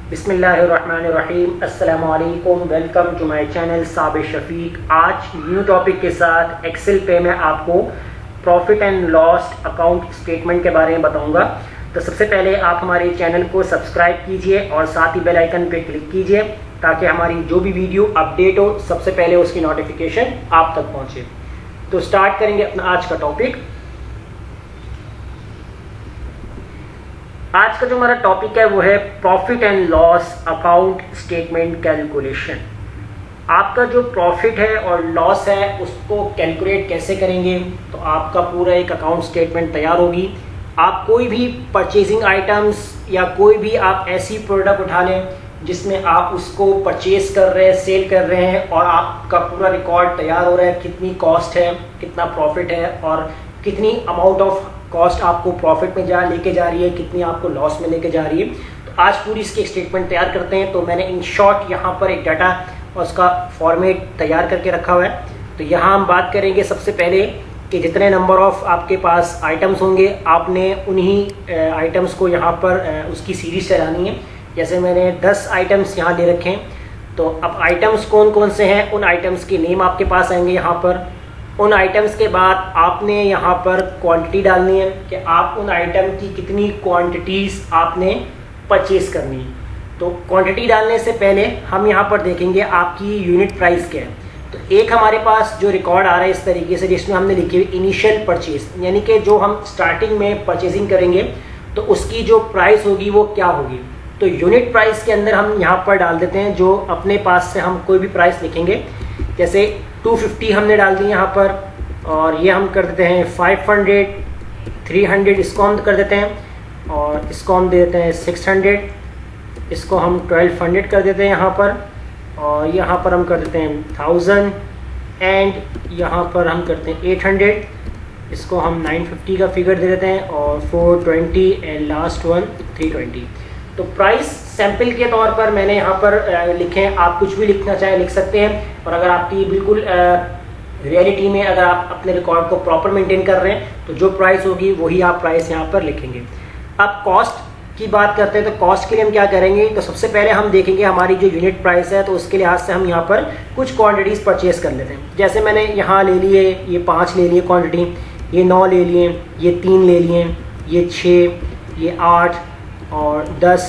बिस्मिल्लाहिर्रहमानिर्रहीम। अस्सलामु अलैकुम। Welcome to my channel Sabir Shafiq. आज न्यू टॉपिक के साथ एक्सेल पे मैं आपको profit and loss account statement के बारे में बताऊंगा। तो सबसे पहले आप हमारे चैनल को सब्सक्राइब कीजिए और साथ ही बेल आइकन पे क्लिक कीजिए ताकि हमारी जो भी वीडियो अपडेट हो सबसे पहले उसकी नोटिफिकेशन आप तक पहुंचे। तो स्टार्ट करेंगे अपना आज का टॉपिक। आज का जो हमारा टॉपिक है वो है profit and loss account statement calculation. आपका जो प्रॉफिट है और लॉस है उसको कैलकुलेट कैसे करेंगे, तो आपका पूरा एक अकाउंट स्टेटमेंट तैयार होगी। आप कोई भी परचेजिंग आइटम्स या कोई भी आप ऐसी प्रोडक्ट उठा लें जिसमें आप उसको परचेज कर रहे हैं, सेल कर रहे हैं और आपका पूरा रिकॉर्ड तैयार हो रहा है, कितनी कॉस्ट है, कितना प्रॉफिट है और कितनी अमाउंट ऑफ कॉस्ट आपको प्रॉफिट में लेके जा रही है, कितनी आपको लॉस में लेके जा रही है। तो आज पूरी इसकी एक स्टेटमेंट तैयार करते हैं। तो मैंने इन शॉर्ट यहाँ पर एक डाटा और उसका फॉर्मेट तैयार करके रखा हुआ है। तो यहाँ हम बात करेंगे सबसे पहले कि जितने नंबर ऑफ आपके पास आइटम्स होंगे आपने उन्हीं आइटम्स को यहाँ पर उसकी सीरीज चलानी है। जैसे मैंने 10 आइटम्स यहाँ दे रखे हैं। तो अब आइटम्स कौन कौन से हैं उन आइटम्स के नेम आपके पास आएंगे यहाँ पर। उन आइटम्स के बाद आपने यहाँ पर क्वांटिटी डालनी है कि आप उन आइटम की कितनी क्वांटिटीज़ आपने परचेज करनी है। तो क्वांटिटी डालने से पहले हम यहाँ पर देखेंगे आपकी यूनिट प्राइस क्या है। तो एक हमारे पास जो रिकॉर्ड आ रहा है इस तरीके से जिसमें हमने लिखी हुई इनिशियल परचेज, यानी कि जो हम स्टार्टिंग में परचेजिंग करेंगे तो उसकी जो प्राइस होगी वो क्या होगी। तो यूनिट प्राइस के अंदर हम यहाँ पर डाल देते हैं जो अपने पास से हम कोई भी प्राइस लिखेंगे। जैसे 250 हमने डाल दी यहाँ पर और ये हम कर देते हैं 500, 300 इसको हम कर देते हैं और इसको हम दे देते हैं 600, इसको हम 1200 कर देते हैं यहाँ पर और यहाँ पर हम कर देते हैं 1000 एंड यहाँ पर हम करते हैं 800, इसको हम 950 का फिगर दे देते हैं और 420 एंड लास्ट वन 320। तो प्राइस सैंपल के तौर पर मैंने यहाँ पर लिखे हैं। आप कुछ भी लिखना चाहें लिख सकते हैं और अगर आपकी बिल्कुल रियलिटी में अगर आप अपने रिकॉर्ड को प्रॉपर मेंटेन कर रहे हैं तो जो प्राइस होगी वही आप प्राइस यहाँ पर लिखेंगे। अब कॉस्ट की बात करते हैं। तो कॉस्ट के लिए हम क्या करेंगे, तो सबसे पहले हम देखेंगे हमारी जो यूनिट प्राइस है तो उसके लिहाज से हम यहाँ पर कुछ क्वान्टिटीज़ परचेज कर लेते हैं। जैसे मैंने यहाँ ले लिए, ये 5 ले लिए क्वान्टिटी, ये 9 ले लिए, ये 3 ले लिए, ये 6, ये 8 और 10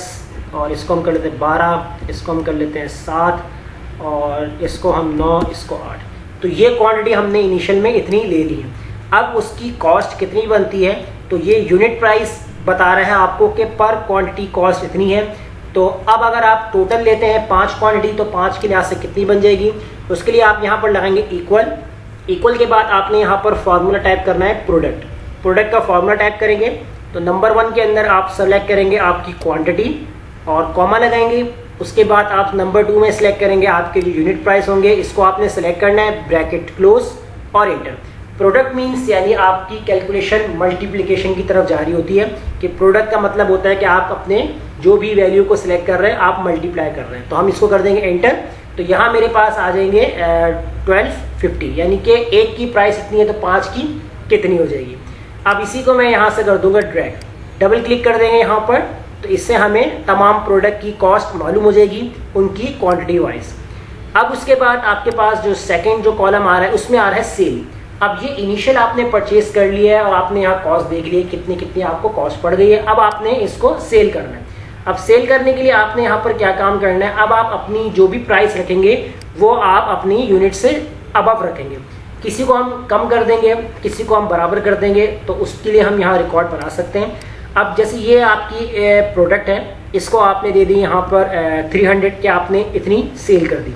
और इसको हम कर लेते हैं 12, इसको हम कर लेते हैं 7 और इसको हम 9, इसको 8। तो ये क्वांटिटी हमने इनिशियल में इतनी ले ली है। अब उसकी कॉस्ट कितनी बनती है, तो ये यूनिट प्राइस बता रहा है आपको कि पर क्वांटिटी कॉस्ट इतनी है। तो अब अगर आप टोटल लेते हैं 5 क्वांटिटी तो 5 के लिहाज से कितनी बन जाएगी, उसके लिए आप यहाँ पर लगाएंगे इक्वल। इक्वल के बाद आपने यहाँ पर फॉर्मूला टाइप करना है प्रोडक्ट का फॉर्मूला टाइप करेंगे। तो नंबर 1 के अंदर आप सेलेक्ट करेंगे आपकी क्वांटिटी और कॉमा लगाएंगे। उसके बाद आप नंबर 2 में सेलेक्ट करेंगे आपके जो यूनिट प्राइस होंगे, इसको आपने सेलेक्ट करना है, ब्रैकेट क्लोज और एंटर। प्रोडक्ट मीन्स यानी आपकी कैलकुलेशन मल्टीप्लिकेशन की तरफ जारी होती है कि प्रोडक्ट का मतलब होता है कि आप अपने जो भी वैल्यू को सिलेक्ट कर रहे हैं आप मल्टीप्लाई कर रहे हैं। तो हम इसको कर देंगे एंटर। तो यहाँ मेरे पास आ जाएंगे 1250, यानी कि एक की प्राइस इतनी है तो 5 की कितनी हो जाएगी। अब इसी को मैं यहाँ से कर दूंगा ड्रैग, डबल क्लिक कर देंगे यहाँ पर। तो इससे हमें तमाम प्रोडक्ट की कॉस्ट मालूम हो जाएगी उनकी क्वांटिटी वाइज। अब उसके बाद आपके पास जो सेकंड जो कॉलम आ रहा है उसमें आ रहा है सेल। अब ये इनिशियल आपने परचेज कर लिया है और आपने यहाँ कॉस्ट देख ली है कितनी कितनी आपको कॉस्ट पड़ गई है। अब आपने इसको सेल करना है। अब सेल करने के लिए आपने यहाँ पर क्या काम करना है, अब आप अपनी जो भी प्राइस रखेंगे वो आप अपनी यूनिट से अबव रखेंगे। किसी को हम कम कर देंगे, किसी को हम बराबर कर देंगे, तो उसके लिए हम यहाँ रिकॉर्ड बना सकते हैं। अब जैसे ये आपकी प्रोडक्ट है, इसको आपने दे दी यहाँ पर 300 के आपने इतनी सेल कर दी।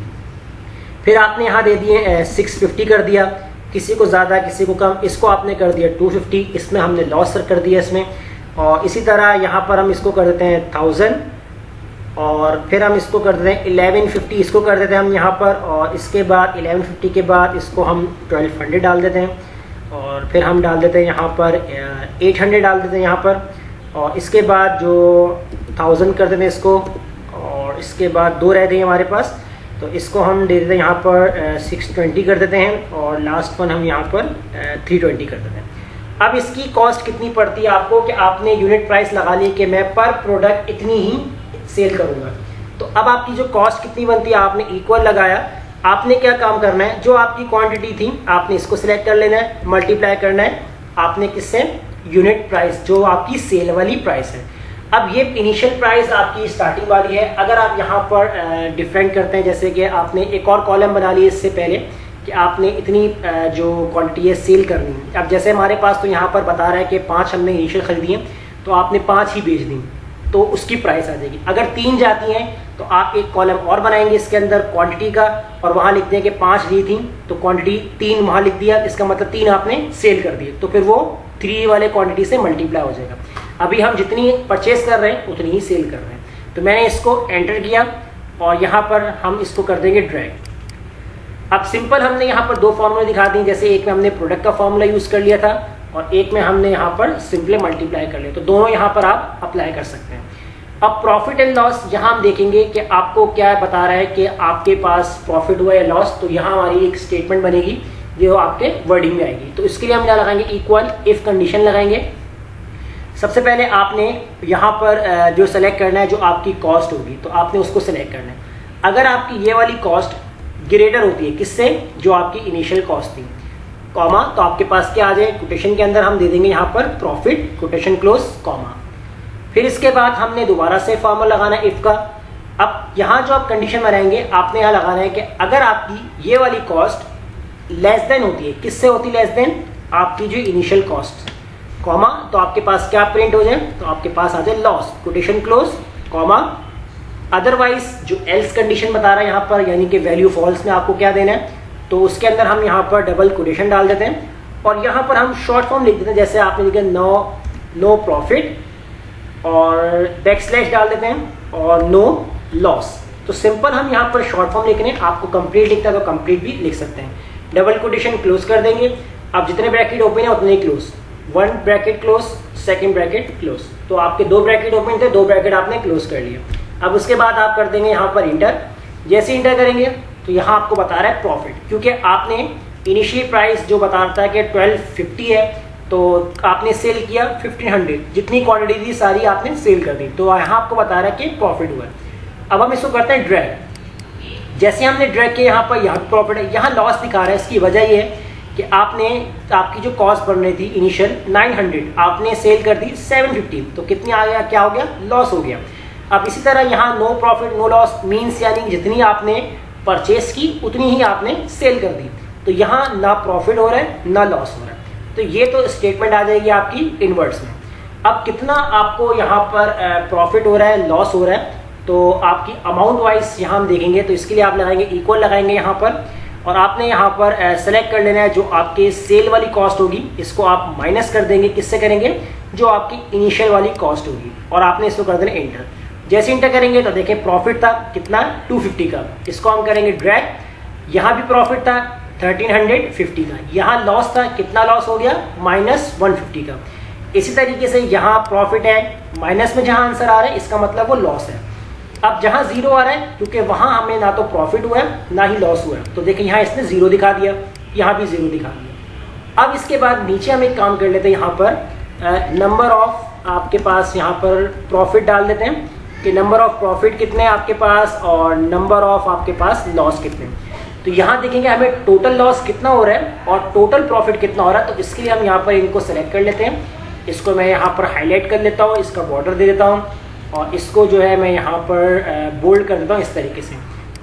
फिर आपने यहाँ दे दिए 650 कर दिया, किसी को ज़्यादा किसी को कम, इसको आपने कर दिया 250, इसमें हमने लॉस कर दिया इसमें। और इसी तरह यहाँ पर हम इसको कर देते हैं 1000 और फिर हम इसको कर देते हैं 1150, इसको कर देते हैं हम यहाँ पर। और इसके बाद 1150 के बाद इसको हम 1200 डाल देते हैं और फिर हम डाल देते हैं यहाँ पर 800 डाल देते हैं यहाँ पर। और इसके बाद जो 1000 कर देते हैं इसको और इसके बाद 2 रह गए हमारे पास, तो इसको हम दे देते हैं यहाँ पर 620 कर देते हैं और लास्ट वन हम यहाँ पर 320 कर देते हैं। अब इसकी कॉस्ट कितनी पड़ती है आपको कि आपने यूनिट प्राइस लगा ली कि मैं पर प्रोडक्ट इतनी ही सेल करूँगा। तो अब आपकी जो कॉस्ट कितनी बनती है, आपने इक्वल लगाया। आपने क्या काम करना है, जो आपकी क्वांटिटी थी आपने इसको सिलेक्ट कर लेना है, मल्टीप्लाई करना है आपने किससे, यूनिट प्राइस, जो आपकी सेल वाली प्राइस है। अब ये इनिशियल प्राइस आपकी स्टार्टिंग वाली है। अगर आप यहाँ पर डिफरेंट करते हैं, जैसे कि आपने एक और कॉलम बना लिया इससे पहले कि आपने इतनी जो क्वांटिटी है सेल करनी है। अब जैसे हमारे पास तो यहाँ पर बता रहा है कि 5 हमने इनिशियल खरीदी हैं, तो आपने 5 ही बेच दी, तो उसकी प्राइस आ जाएगी। अगर 3 जाती हैं तो आप एक कॉलम और बनाएंगे इसके अंदर क्वांटिटी का, और वहाँ लिखते हैं कि 5 ली थी तो क्वांटिटी 3 वहाँ लिख दिया, इसका मतलब 3 आपने सेल कर दिए, तो फिर वो 3 वाले क्वांटिटी से मल्टीप्लाई हो जाएगा। अभी हम जितनी परचेज कर रहे हैं उतनी ही सेल कर रहे हैं। तो मैंने इसको एंटर किया और यहाँ पर हम इसको कर देंगे ड्रैग। अब सिंपल हमने यहाँ पर 2 फॉर्मूले दिखा दी, जैसे एक में हमने प्रोडक्ट का फॉर्मूला यूज़ कर लिया था और एक में हमने यहाँ पर सिंपली मल्टीप्लाई कर लिया, तो दोनों यहाँ पर आप अप्लाई कर सकते हैं। अब प्रॉफिट एंड लॉस यहाँ हम देखेंगे कि आपको क्या बता रहा है कि आपके पास प्रॉफिट हुआ या लॉस, तो यहाँ हमारी एक स्टेटमेंट बनेगी जो आपके वर्डिंग में आएगी। तो इसके लिए हम क्या लगाएंगे, इक्वल इफ कंडीशन लगाएंगे। सबसे पहले आपने यहाँ पर जो सेलेक्ट करना है जो आपकी कॉस्ट होगी, तो आपने उसको सेलेक्ट करना है। अगर आपकी ये वाली कॉस्ट ग्रेटर होती है किससे, जो आपकी इनिशियल कॉस्ट थी, कॉमा, तो आपके पास क्या आ जाए, कोटेशन के अंदर हम दे देंगे यहाँ पर प्रॉफिट, कोटेशन क्लोज, कॉमा। फिर इसके बाद हमने दोबारा से फॉर्मूला लगाना है इफ का। अब यहाँ जो आप कंडीशन बनाएंगे आपने यहाँ लगाना है कि अगर आपकी ये वाली कॉस्ट लेस देन होती है, किससे होती लेस देन, आपकी जो इनिशियल कॉस्ट, कॉमा, तो आपके पास क्या प्रिंट हो जाए, तो आपके पास आ जाए loss, quotation close, comma. Otherwise जो एल्स कंडीशन बता रहा है यहाँ पर, यानी कि वैल्यू फॉल्स में आपको क्या देना है, तो उसके अंदर हम यहाँ पर डबल कोटेशन डाल देते हैं और यहाँ पर हम शॉर्ट फॉर्म लिख देते हैं, जैसे आपने लिखा नो प्रॉफिट और बैकस्लैश डाल देते हैं और नो लॉस। तो सिंपल हम यहाँ पर शॉर्ट फॉर्म लिख रहे हैं, आपको कंप्लीट लिखता है तो कंप्लीट भी लिख सकते हैं। डबल कोटेशन क्लोज कर देंगे। अब जितने ब्रैकेट ओपन है उतने close, 1 bracket close, 2nd bracket close, तो आपके 2 ब्रैकेट ओपन थे, 2 ब्रैकेट आपने क्लोज कर लिया। अब उसके बाद आप कर देंगे यहाँ पर इंटर। जैसे इंटर करेंगे तो यहाँ आपको बता रहा है प्रॉफिट, क्योंकि आपने इनिशियल प्राइस जो बताता है कि 1250 है, तो आपने सेल किया 1500, जितनी क्वांटिटी थी सारी आपने सेल कर दी, तो यहाँ आपको बता रहा है कि प्रॉफिट हुआ है। अब हम इसको करते हैं ड्रैग। जैसे हमने ड्रैग किया यहाँ पर, यहाँ प्रॉफिट है, यहाँ लॉस दिखा रहा है। इसकी वजह ये है कि आपकी जो कॉस्ट बन रही थी इनिशियल 900, आपने सेल कर दी 750, तो कितनी आ गया, क्या हो गया, लॉस हो गया। अब इसी तरह यहाँ no profit no loss means यानी जितनी आपने परचेस की उतनी ही आपने सेल कर दी, तो यहाँ ना प्रॉफिट हो रहा है ना लॉस हो रहा है। तो ये तो स्टेटमेंट आ जाएगी आपकी इनवर्स में। अब कितना आपको यहाँ पर प्रॉफिट हो रहा है, लॉस हो रहा है, तो आपकी अमाउंट वाइज यहाँ हम देखेंगे, तो इसके लिए आप लगाएंगे इक्वल लगाएंगे यहाँ पर, और आपने यहाँ पर सेलेक्ट कर लेना है जो आपके सेल वाली कॉस्ट होगी, इसको आप माइनस कर देंगे, किससे करेंगे, जो आपकी इनिशियल वाली कॉस्ट होगी, और आपने इसको कर देना इंटर। जैसे इंटर करेंगे तो देखें प्रॉफिट था कितना, 250 का, इसको हम करेंगे ड्रैग। यहाँ भी प्रॉफिट था 1350 का, यहाँ लॉस था, कितना लॉस हो गया, -150 का। इसी तरीके से यहाँ प्रॉफिट है, माइनस में जहाँ आंसर आ रहा है इसका मतलब वो लॉस है। अब जहाँ 0 आ रहा है, क्योंकि वहाँ हमें ना तो प्रॉफिट हुआ है ना ही लॉस हुआ है, तो देखिए यहाँ इसने 0 दिखा दिया, यहाँ भी 0 दिखा दिया। अब इसके बाद नीचे हम एक काम कर लेते हैं, यहाँ पर नंबर ऑफ आपके पास यहाँ पर प्रॉफिट डाल देते हैं कि नंबर ऑफ प्रॉफिट कितने हैं आपके पास और नंबर ऑफ आपके पास लॉस कितने हैं। तो यहाँ देखेंगे हमें टोटल लॉस कितना हो रहा है और टोटल प्रॉफिट कितना हो रहा है, तो इसके लिए हम यहाँ पर इनको सेलेक्ट कर लेते हैं। इसको मैं यहाँ पर हाईलाइट कर लेता हूँ, इसका बॉर्डर दे देता हूँ और इसको जो है मैं यहाँ पर बोल्ड कर देता हूँ इस तरीके से,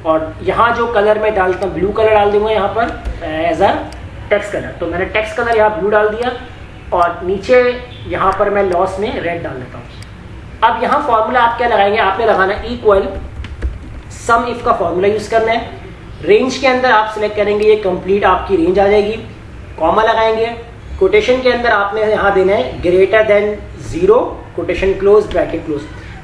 और यहाँ जो कलर मैं डालता हूँ ब्लू कलर डाल दूंगा यहाँ पर एज अ टेक्स्ट कलर। तो मैंने टेक्स्ट कलर यहाँ ब्लू डाल दिया और नीचे यहाँ पर मैं लॉस में रेड डाल देता हूँ। अब यहाँ फॉर्मूला आप क्या लगाएंगे, आपने लगाना इक्वल सम इफ का फॉर्मूला यूज़ करना है। रेंज के अंदर आप सिलेक्ट करेंगे, ये कंप्लीट आपकी रेंज आ जाएगी, कॉमा लगाएंगे। कोटेशन के अंदर आपने यहाँ देना है greater than 0 quotation close bracket close,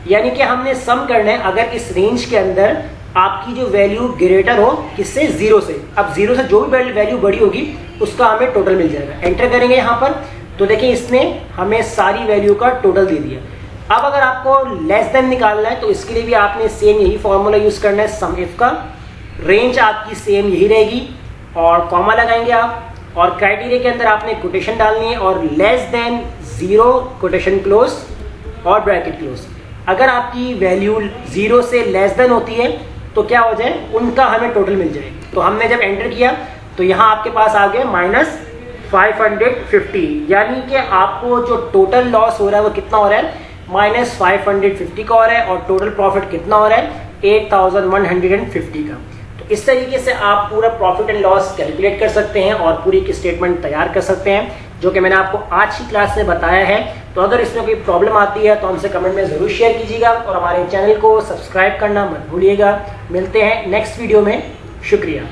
यानी कि हमने सम करना है अगर इस रेंज के अंदर आपकी जो वैल्यू ग्रेटर हो किससे, 0 से। अब 0 से जो भी वैल्यू बड़ी होगी उसका हमें टोटल मिल जाएगा। एंटर करेंगे यहाँ पर तो देखिए इसने हमें सारी वैल्यू का टोटल दे दिया। अब अगर आपको लेस देन निकालना है तो इसके लिए भी आपने सेम यही फॉर्मूला यूज करना है सम इफ का। रेंज आपकी सेम यही रहेगी और कॉमा लगाएंगे आप, और क्राइटेरिया के अंदर आपने कोटेशन डालनी है और लेस देन 0 कोटेशन क्लोज और ब्रैकेट क्लोज। अगर आपकी वैल्यू 0 से लेस देन होती है तो क्या हो जाए, उनका हमें टोटल मिल जाए। तो हमने जब एंटर किया तो यहाँ आपके पास आ गया -550, यानी कि आपको जो टोटल लॉस हो रहा है वो कितना हो रहा है, -550 का हो रहा है, और टोटल प्रॉफिट कितना हो रहा है, 8150 का। तो इस तरीके से आप पूरा प्रॉफिट एंड लॉस कैलकुलेट कर सकते हैं और पूरी की स्टेटमेंट तैयार कर सकते हैं, जो कि मैंने आपको आज की क्लास में बताया है। तो अगर इसमें कोई प्रॉब्लम आती है तो हमसे कमेंट में ज़रूर शेयर कीजिएगा और हमारे चैनल को सब्सक्राइब करना मत भूलिएगा। मिलते हैं नेक्स्ट वीडियो में, शुक्रिया।